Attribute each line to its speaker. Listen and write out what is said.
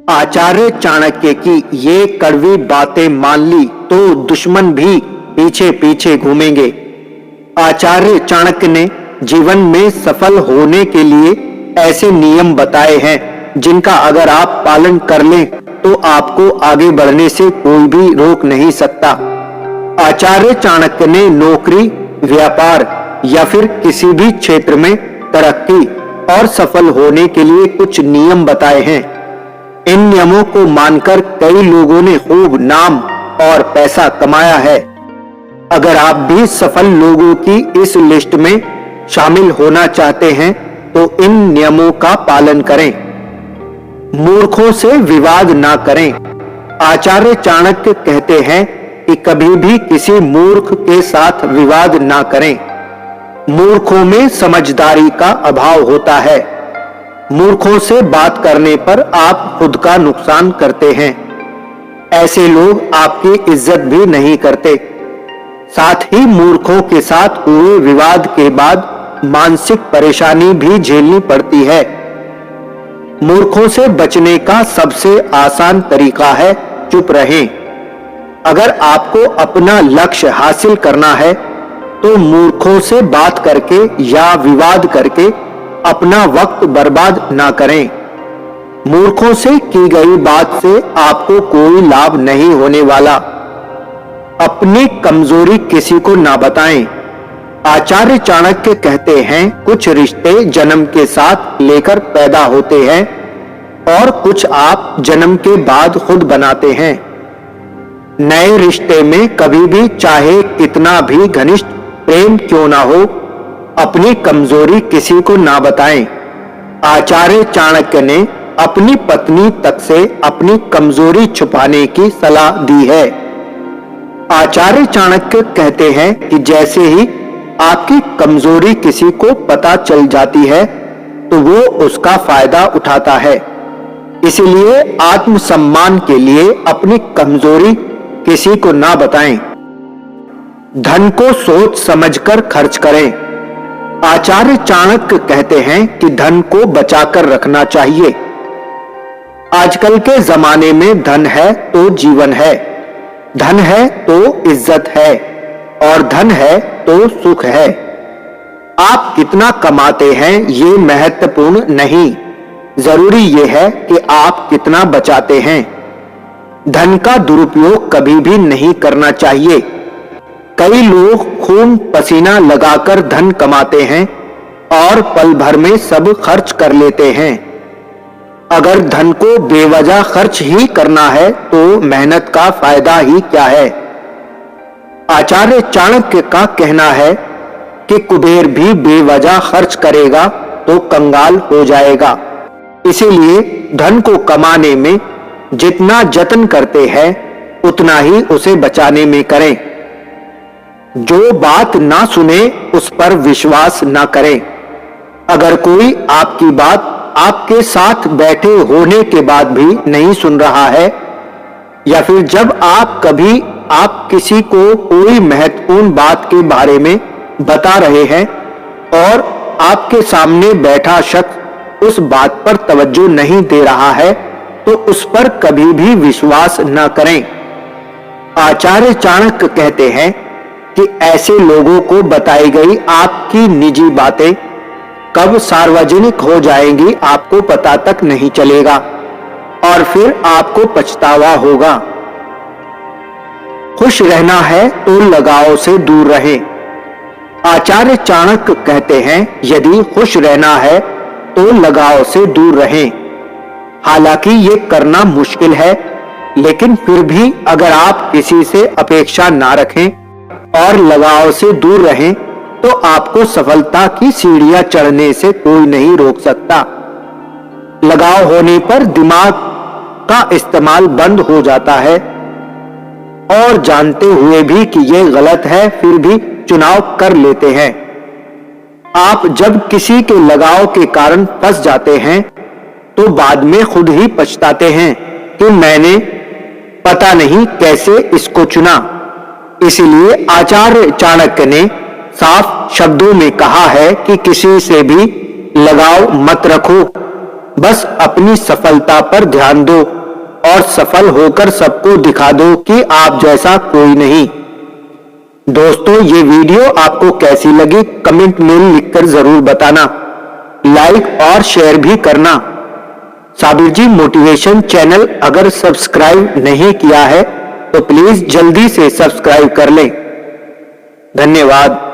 Speaker 1: आचार्य चाणक्य की ये कड़वी बातें मान ली तो दुश्मन भी पीछे पीछे घूमेंगे। आचार्य चाणक्य ने जीवन में सफल होने के लिए ऐसे नियम बताए हैं जिनका अगर आप पालन कर लें तो आपको आगे बढ़ने से कोई भी रोक नहीं सकता। आचार्य चाणक्य ने नौकरी, व्यापार या फिर किसी भी क्षेत्र में तरक्की और सफल होने के लिए कुछ नियम बताए हैं। इन नियमों को मानकर कई लोगों ने खूब नाम और पैसा कमाया है। अगर आप भी सफल लोगों की इस लिस्ट में शामिल होना चाहते हैं तो इन नियमों का पालन करें। मूर्खों से विवाद ना करें। आचार्य चाणक्य कहते हैं कि कभी भी किसी मूर्ख के साथ विवाद ना करें। मूर्खों में समझदारी का अभाव होता है। मूर्खों से बात करने पर आप खुद का नुकसान करते हैं। ऐसे लोग आपकी इज्जत भी नहीं करते। साथ ही मूर्खों के साथ हुए विवाद के बाद मानसिक परेशानी भी झेलनी पड़ती है। मूर्खों से बचने का सबसे आसान तरीका है चुप रहें। अगर आपको अपना लक्ष्य हासिल करना है तो मूर्खों से बात करके या विवाद करके अपना वक्त बर्बाद ना करें। मूर्खों से की गई बात से आपको कोई लाभ नहीं होने वाला। अपनी कमजोरी किसी को ना बताएं। आचार्य चाणक्य कहते हैं कुछ रिश्ते जन्म के साथ लेकर पैदा होते हैं और कुछ आप जन्म के बाद खुद बनाते हैं। नए रिश्ते में कभी भी चाहे कितना भी घनिष्ठ प्रेम क्यों ना हो, अपनी कमजोरी किसी को ना बताएं। आचार्य चाणक्य ने अपनी पत्नी तक से अपनी कमजोरी छुपाने की सलाह दी है। आचार्य चाणक्य कहते हैं कि जैसे ही आपकी कमजोरी किसी को पता चल जाती है तो वो उसका फायदा उठाता है। इसलिए आत्मसम्मान के लिए अपनी कमजोरी किसी को ना बताएं। धन को सोच समझकर खर्च करें। आचार्य चाणक्य कहते हैं कि धन को बचाकर रखना चाहिए। आजकल के जमाने में धन है तो जीवन है, धन है तो इज्जत है और धन है तो सुख है। आप कितना कमाते हैं ये महत्वपूर्ण नहीं, जरूरी यह है कि आप कितना बचाते हैं। धन का दुरुपयोग कभी भी नहीं करना चाहिए। कई लोग खून पसीना लगाकर धन कमाते हैं और पल भर में सब खर्च कर लेते हैं। अगर धन को बेवजह खर्च ही करना है तो मेहनत का फायदा ही क्या है। आचार्य चाणक्य का कहना है कि कुबेर भी बेवजह खर्च करेगा तो कंगाल हो जाएगा। इसीलिए धन को कमाने में जितना जतन करते हैं उतना ही उसे बचाने में करें। जो बात ना सुने उस पर विश्वास ना करें। अगर कोई आपकी बात आपके साथ बैठे होने के बाद भी नहीं सुन रहा है या फिर जब आप किसी को कोई महत्वपूर्ण बात के बारे में बता रहे हैं और आपके सामने बैठा शख्स उस बात पर तवज्जो नहीं दे रहा है तो उस पर कभी भी विश्वास न करें। आचार्य चाणक्य कहते हैं कि ऐसे लोगों को बताई गई आपकी निजी बातें कब सार्वजनिक हो जाएंगी आपको पता तक नहीं चलेगा और फिर आपको पछतावा होगा। खुश रहना है तो लगाव से दूर रहें। आचार्य चाणक्य कहते हैं यदि खुश रहना है तो लगाव से दूर रहें। हालांकि ये करना मुश्किल है, लेकिन फिर भी अगर आप किसी से अपेक्षा ना रखें और लगाव से दूर रहें तो आपको सफलता की सीढ़ियां चढ़ने से कोई नहीं रोक सकता। लगाव होने पर दिमाग का इस्तेमाल बंद हो जाता है और जानते हुए भी कि यह गलत है फिर भी चुनाव कर लेते हैं। आप जब किसी के लगाव के कारण फंस जाते हैं तो बाद में खुद ही पछताते हैं कि मैंने पता नहीं कैसे इसको चुना। इसलिए आचार्य चाणक्य ने साफ शब्दों में कहा है कि किसी से भी लगाव मत रखो, बस अपनी सफलता पर ध्यान दो और सफल होकर सबको दिखा दो कि आप जैसा कोई नहीं। दोस्तों, ये वीडियो आपको कैसी लगी कमेंट में लिखकर जरूर बताना। लाइक और शेयर भी करना। साबिर जी मोटिवेशन चैनल अगर सब्सक्राइब नहीं किया है तो प्लीज जल्दी से सब्सक्राइब कर लें। धन्यवाद।